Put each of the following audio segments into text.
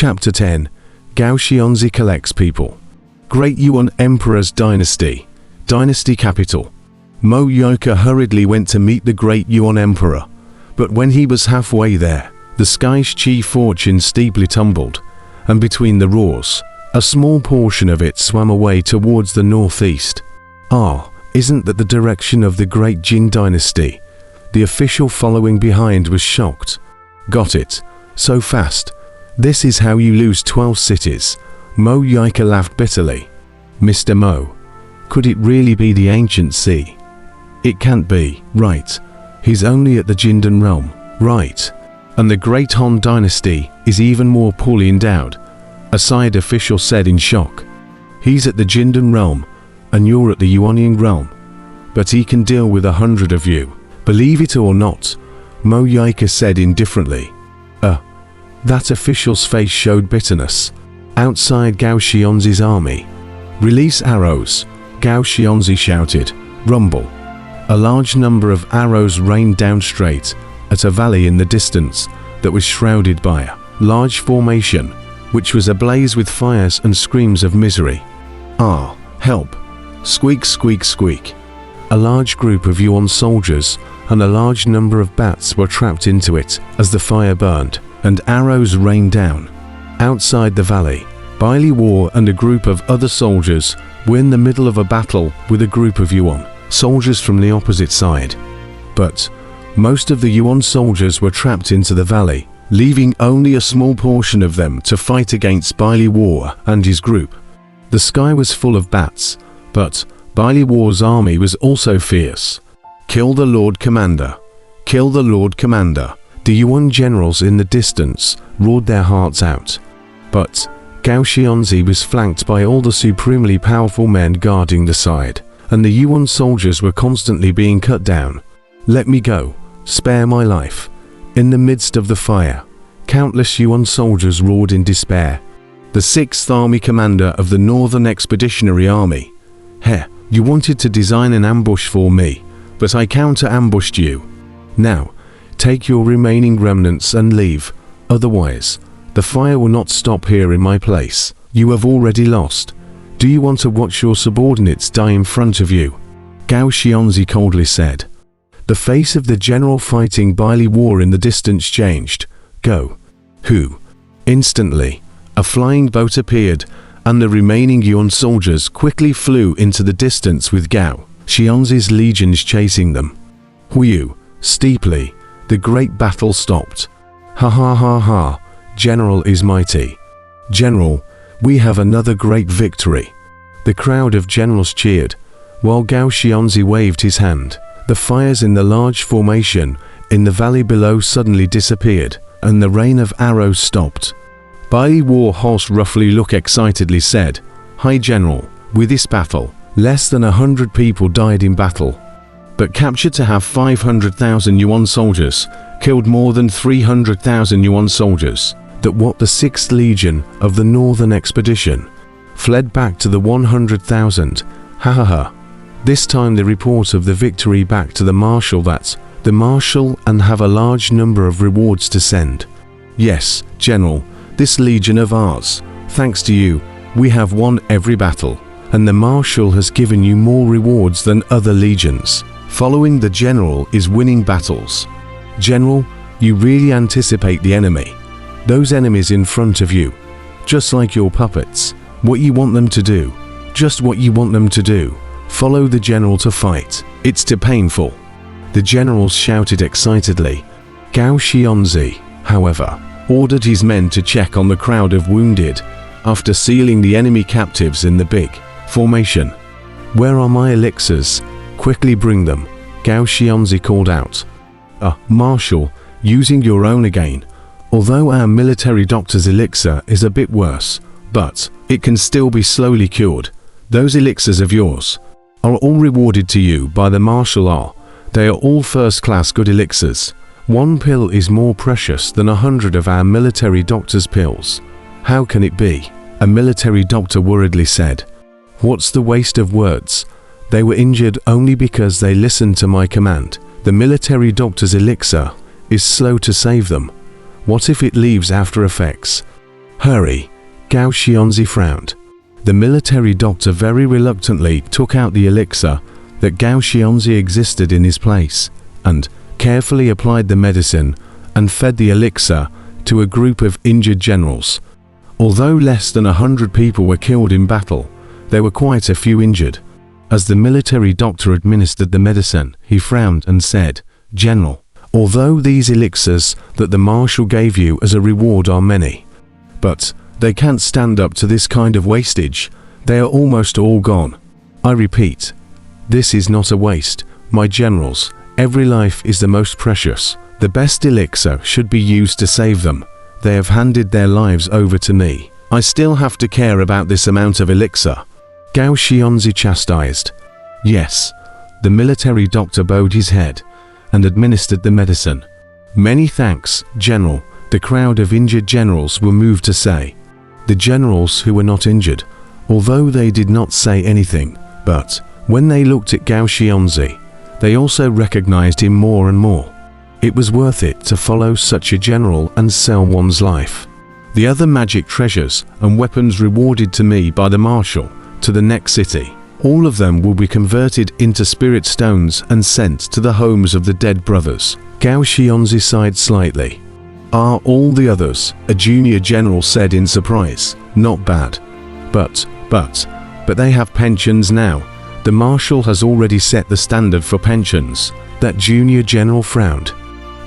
Chapter 10. Gao Xianzhi collects people. Great Yuan Emperor's Dynasty. Dynasty capital. Mo Yoka hurriedly went to meet the great Yuan Emperor, but when he was halfway there, the sky's chi fortune steeply tumbled, and between the roars, a small portion of it swam away towards the northeast. Isn't that the direction of the great Jin dynasty? The official following behind was shocked. Got it. So fast. This is how you lose 12 cities. Mo Yoka laughed bitterly. Mr. Mo, could it really be the ancient sea? It can't be, right? He's only at the Jindan realm, right? And the great Han dynasty is even more poorly endowed, a side official said in shock. He's at the Jindan realm, and you're at the Yuanying realm. But he can deal with 100 of you. Believe it or not, Mo Yoka said indifferently. That official's face showed bitterness. Outside Gao Xianzhi's army. Release arrows, Gao Xianzhi shouted. Rumble. A large number of arrows rained down straight at a valley in the distance that was shrouded by a large formation, which was ablaze with fires and screams of misery. Help! Squeak, squeak, squeak. A large group of Yuan soldiers and a large number of bats were trapped into it as the fire burned and arrows rained down. Outside the valley, Bailey War and a group of other soldiers were in the middle of a battle with a group of Yuan soldiers from the opposite side. But most of the Yuan soldiers were trapped into the valley, leaving only a small portion of them to fight against Bailey War and his group. The sky was full of bats, but Bailey War's army was also fierce. Kill the Lord Commander! Kill the Lord Commander! The Yuan generals in the distance roared their hearts out. But Gao Xianzhi was flanked by all the supremely powerful men guarding the side, and the Yuan soldiers were constantly being cut down. Let me go! Spare my life! In the midst of the fire, countless Yuan soldiers roared in despair. The 6th Army commander of the Northern Expeditionary Army. You wanted to design an ambush for me, but I counter-ambushed you. Now, take your remaining remnants and leave, otherwise, the fire will not stop here in my place. You have already lost. Do you want to watch your subordinates die in front of you? Gao Xianzhi coldly said. The face of the general fighting Bailey War in the distance changed. Go. Who? Instantly, a flying boat appeared, and the remaining Yuan soldiers quickly flew into the distance with Gao Xianzhi's legions chasing them. Whew! Steeply, the great battle stopped. Ha ha ha ha! General is mighty. General, we have another great victory. The crowd of generals cheered, while Gao Xianzhi waved his hand. The fires in the large formation in the valley below suddenly disappeared, and the rain of arrows stopped. Bailey War Horse roughly look excitedly said, Hi General, with this battle, less than 100 people died in battle, but captured to have 500,000 Yuan soldiers, killed more than 300,000 Yuan soldiers, that what the 6th Legion of the Northern Expedition fled back to the 100,000, ha ha ha. This time the report of the victory back to the Marshal and have a large number of rewards to send. Yes, General, this Legion of ours, thanks to you, we have won every battle, and the Marshal has given you more rewards than other legions. Following the General is winning battles. General, you really anticipate the enemy. Those enemies in front of you, just like your puppets, what you want them to do, just what you want them to do. Follow the General to fight. It's too painful. The generals shouted excitedly. Gao Xianzhi, however, ordered his men to check on the crowd of wounded after sealing the enemy captives in the big formation. Where are my elixirs? Quickly bring them, Gao Xianzhi called out. Marshal, using your own again. Although our military doctor's elixir is a bit worse, but it can still be slowly cured. Those elixirs of yours are all rewarded to you by the Marshal. They are all first-class good elixirs. One pill is more precious than 100 of our military doctor's pills. How can it be? A military doctor worriedly said. What's the waste of words? They were injured only because they listened to my command. The military doctor's elixir is slow to save them. What if it leaves after effects? Hurry, Gao Xianzhi frowned. The military doctor very reluctantly took out the elixir that Gao Xianzhi existed in his place, and carefully applied the medicine and fed the elixir to a group of injured generals. Although less than 100 people were killed in battle, there were quite a few injured. As the military doctor administered the medicine, he frowned and said, "General, although these elixirs that the marshal gave you as a reward are many, but they can't stand up to this kind of wastage. They are almost all gone. I repeat, this is not a waste, my generals. Every life is the most precious. The best elixir should be used to save them. They have handed their lives over to me. I still have to care about this amount of elixir." Gao Xianzhi chastised. Yes, the military doctor bowed his head and administered the medicine. "Many thanks, General," the crowd of injured generals were moved to say. The generals who were not injured, although they did not say anything, but when they looked at Gao Xianzhi, they also recognized him more and more. It was worth it to follow such a general and sell one's life. The other magic treasures and weapons rewarded to me by the marshal to the next city, all of them will be converted into spirit stones and sent to the homes of the dead brothers. Gao Xianzhi sighed slightly. "Are all the others?" a junior general said in surprise. "Not bad. But they have pensions now. The marshal has already set the standard for pensions." That junior general frowned.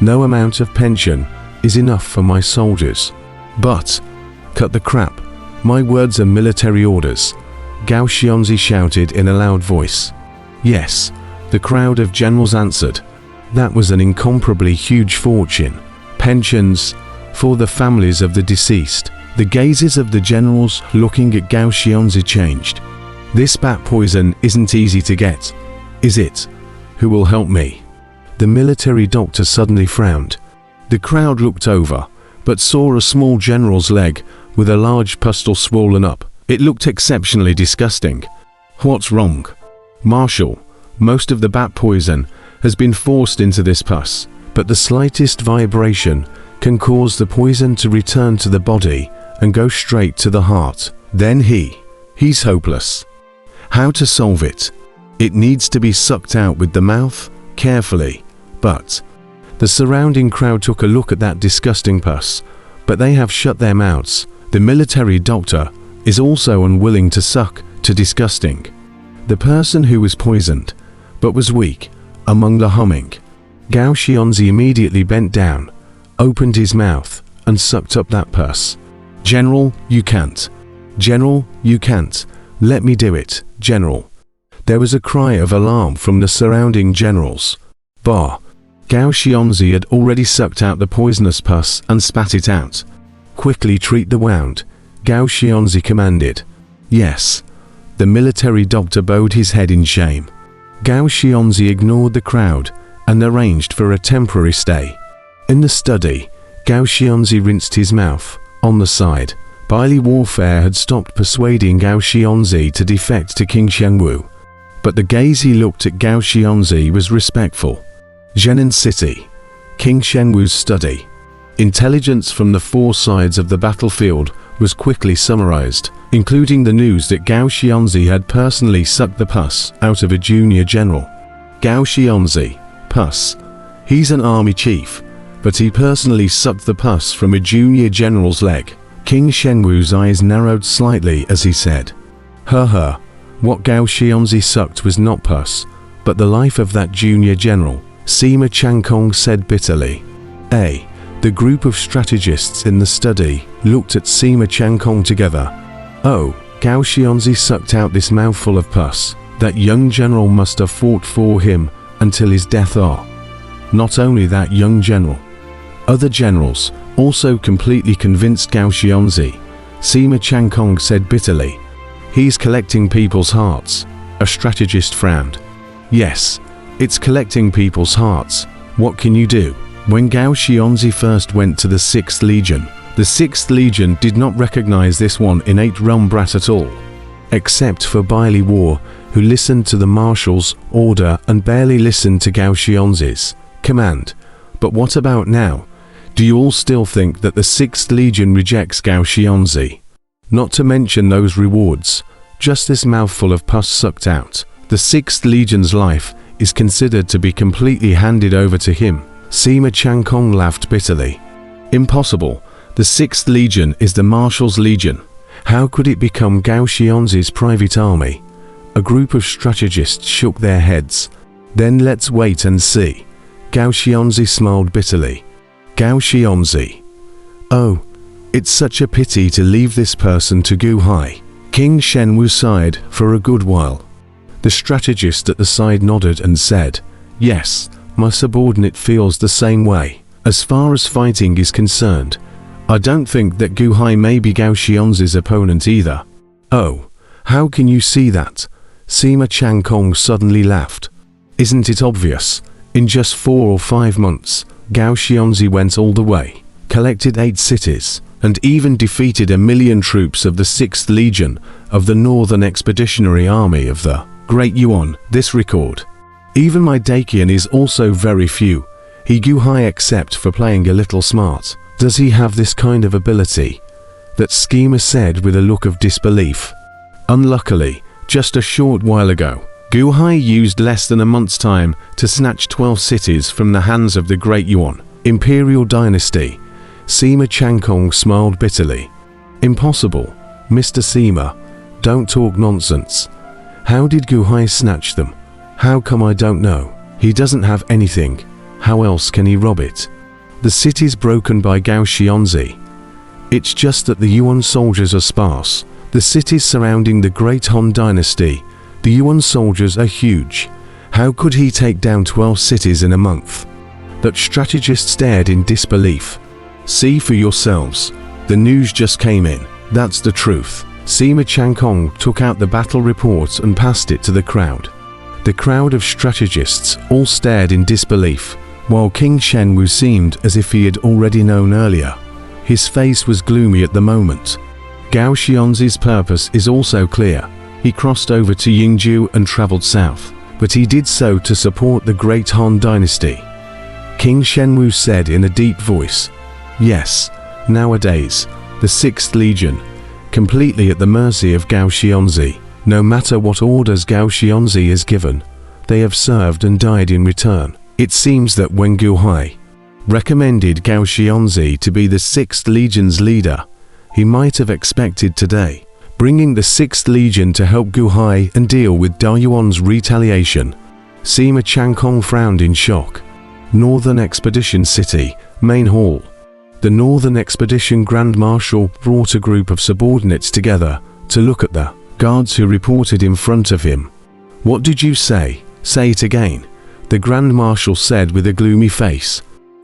"No amount of pension is enough for my soldiers." "But, cut the crap. My words are military orders," Gao Xianzhi shouted in a loud voice. "Yes," the crowd of generals answered. "That was an incomparably huge fortune. Pensions for the families of the deceased." The gazes of the generals looking at Gao Xianzhi changed. "This bat poison isn't easy to get, is it? Who will help me?" The military doctor suddenly frowned. The crowd looked over, but saw a small general's leg with a large pustule swollen up. It looked exceptionally disgusting. "What's wrong?" "Marshal, most of the bat poison has been forced into this pus, but the slightest vibration can cause the poison to return to the body and go straight to the heart. Then he's hopeless. How to solve it? It needs to be sucked out with the mouth, carefully, but..." The surrounding crowd took a look at that disgusting pus, but they have shut their mouths. The military doctor is also unwilling to suck to disgusting. The person who was poisoned, but was weak, among the humming. Gao Xianzhi immediately bent down, opened his mouth, and sucked up that pus. "General, you can't. General, you can't. Let me do it, General." There was a cry of alarm from the surrounding generals. Bah! Gao Xianzhi had already sucked out the poisonous pus and spat it out. "Quickly treat the wound," Gao Xianzhi commanded. "Yes." The military doctor bowed his head in shame. Gao Xianzhi ignored the crowd and arranged for a temporary stay. In the study, Gao Xianzhi rinsed his mouth. On the side, Baili warfare had stopped persuading Gao Xianzhi to defect to King Shengwu. But the gaze he looked at Gao Xianzhi was respectful. Zhenan City, King Shengwu's study. Intelligence from the four sides of the battlefield was quickly summarized, including the news that Gao Xianzhi had personally sucked the pus out of a junior general. Gao Xianzhi, pus. He's an army chief, but he personally sucked the pus from a junior general's leg. King Shengwu's eyes narrowed slightly as he said, What Gao Xianzhi sucked was not pus, but the life of that junior general," Sima Changkong said bitterly. The group of strategists in the study looked at Sima Changkong together. "Oh, Gao Xianzhi sucked out this mouthful of pus. That young general must have fought for him until his death. Not only that young general. Other generals also completely convinced Gao Xianzhi," Sima Changkong said bitterly. "He's collecting people's hearts." A strategist frowned. "Yes, it's collecting people's hearts. What can you do?" When Gao Xianzhi first went to the 6th Legion, the 6th Legion did not recognize this one innate realm brat at all. Except for Baili War, who listened to the marshal's order and barely listened to Gao Xianzhi's command. But what about now? Do you all still think that the 6th Legion rejects Gao Xianzhi? Not to mention those rewards, just this mouthful of pus sucked out. The 6th Legion's life is considered to be completely handed over to him. Sima Changkong laughed bitterly. Impossible. The 6th Legion is the Marshal's Legion. How could it become Gao Xianzhi's private army? A group of strategists shook their heads. Then let's wait and see. Gao Xianzhi smiled bitterly. Gao Xianzhi. Oh, it's such a pity to leave this person to Gu Hai. King Shenwu sighed for a good while. The strategist at the side nodded and said, yes, my subordinate feels the same way. As far as fighting is concerned, I don't think that Gu Hai may be Gao Xianzhi's opponent either. Oh, how can you see that? Sima Changkong suddenly laughed. Isn't it obvious? In just 4 or 5 months, Gao Xianzhi went all the way, collected 8 cities, and even defeated 1 million troops of the 6th Legion of the Northern Expeditionary Army of the Great Yuan. This record. Even my Dakian is also very few. He Gu Hai except for playing a little smart. Does he have this kind of ability? That schemer said with a look of disbelief. Unluckily, just a short while ago, Gu Hai used less than a month's time to snatch 12 cities from the hands of the Great Yuan Imperial Dynasty. Sima Changkong smiled bitterly. Impossible, Mr. Sima. Don't talk nonsense. How did Gu Hai snatch them? How come I don't know? He doesn't have anything. How else can he rob it? The cities broken by Gao Xianzhi. It's just that the Yuan soldiers are sparse. The cities surrounding the Great Han Dynasty, the Yuan soldiers are huge. How could he take down 12 cities in a month? That strategist stared in disbelief. See for yourselves. The news just came in. That's the truth. Sima Changkong took out the battle report and passed it to the crowd. The crowd of strategists all stared in disbelief, while King Shenwu seemed as if he had already known earlier. His face was gloomy at the moment. Gao Xianzhi's purpose is also clear. He crossed over to Yingzhou and traveled south, but he did so to support the Great Han Dynasty. King Shenwu said in a deep voice, yes, nowadays, the 6th Legion, completely at the mercy of Gao Xianzhi. No matter what orders Gao Xianzhi is given, they have served and died in return. It seems that when Gu Hai recommended Gao Xianzhi to be the 6th Legion's leader, he might have expected today, bringing the 6th Legion to help Gu Hai and deal with Da Yuan's retaliation. Sima Changkong frowned in shock. Northern Expedition City, Main Hall. The Northern Expedition Grand Marshal brought a group of subordinates together to look at the guards who reported in front of him. What did you say? Say it again. The Grand Marshal said with a gloomy face.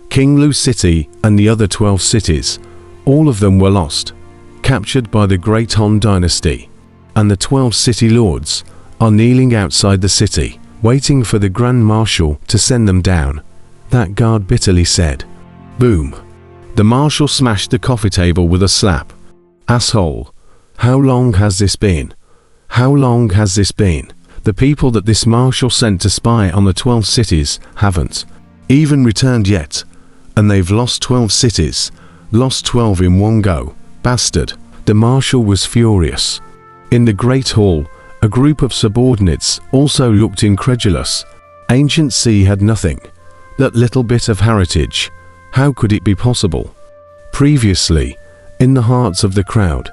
King Lu City and the other 12 cities, all of them were lost, captured by the Great Han Dynasty, and the 12 city lords are kneeling outside the city, waiting for the Grand Marshal to send them down. That guard bitterly said. Boom. The Marshal smashed the coffee table with a slap. Asshole. How long has this been? How long has this been? The people that this Marshal sent to spy on the 12 cities haven't even returned yet. And they've lost 12 cities. Lost 12 in one go. Bastard. The Marshal was furious. In the Great Hall, a group of subordinates also looked incredulous. Ancient Sea had nothing. That little bit of heritage. How could it be possible? Previously, in the hearts of the crowd,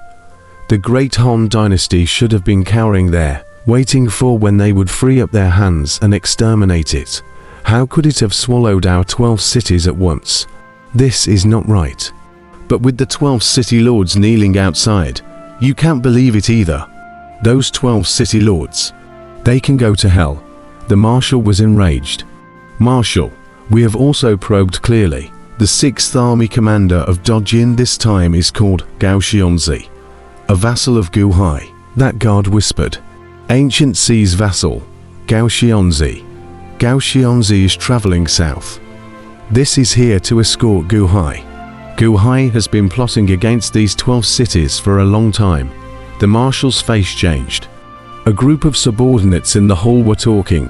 the Great Han Dynasty should have been cowering there, waiting for when they would free up their hands and exterminate it. How could it have swallowed our 12 cities at once? This is not right. But with the 12 city lords kneeling outside, you can't believe it either. Those 12 city lords, they can go to hell. The Marshal was enraged. Marshal, we have also probed clearly. The 6th Army commander of Dojin this time is called Gao Xianzhi, a vassal of Gu Hai. That guard whispered. Ancient Sea's vassal, Gao Xianzhi. Gao Xianzhi is traveling south. This is here to escort Gu Hai. Gu Hai has been plotting against these 12 cities for a long time. The Marshal's face changed. A group of subordinates in the hall were talking,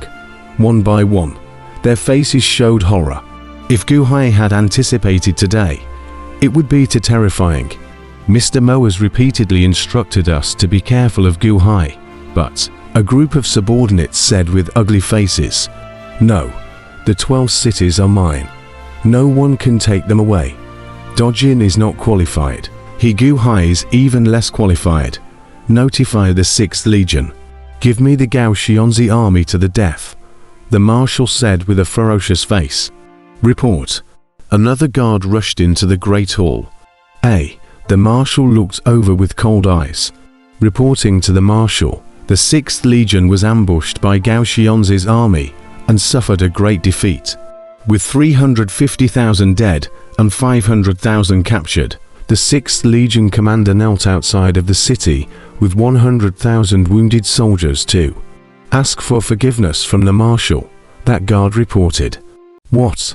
one by one. Their faces showed horror. If Gu Hai had anticipated today, it would be too terrifying. Mr. Mo has repeatedly instructed us to be careful of Gu Hai, but a group of subordinates said with ugly faces, "No, the 12 cities are mine. No one can take them away. Dojin is not qualified. He Gu Hai is even less qualified. Notify the 6th Legion. Give me the Gao Xianzhi army to the death," the marshal said with a ferocious face. Report. Another guard rushed into the Great Hall. The marshal looked over with cold eyes. Reporting to the marshal, the 6th Legion was ambushed by Gao Xianzhi's army and suffered a great defeat. With 350,000 dead and 500,000 captured, the 6th Legion commander knelt outside of the city with 100,000 wounded soldiers too. "Ask for forgiveness from the marshal," that guard reported. "What?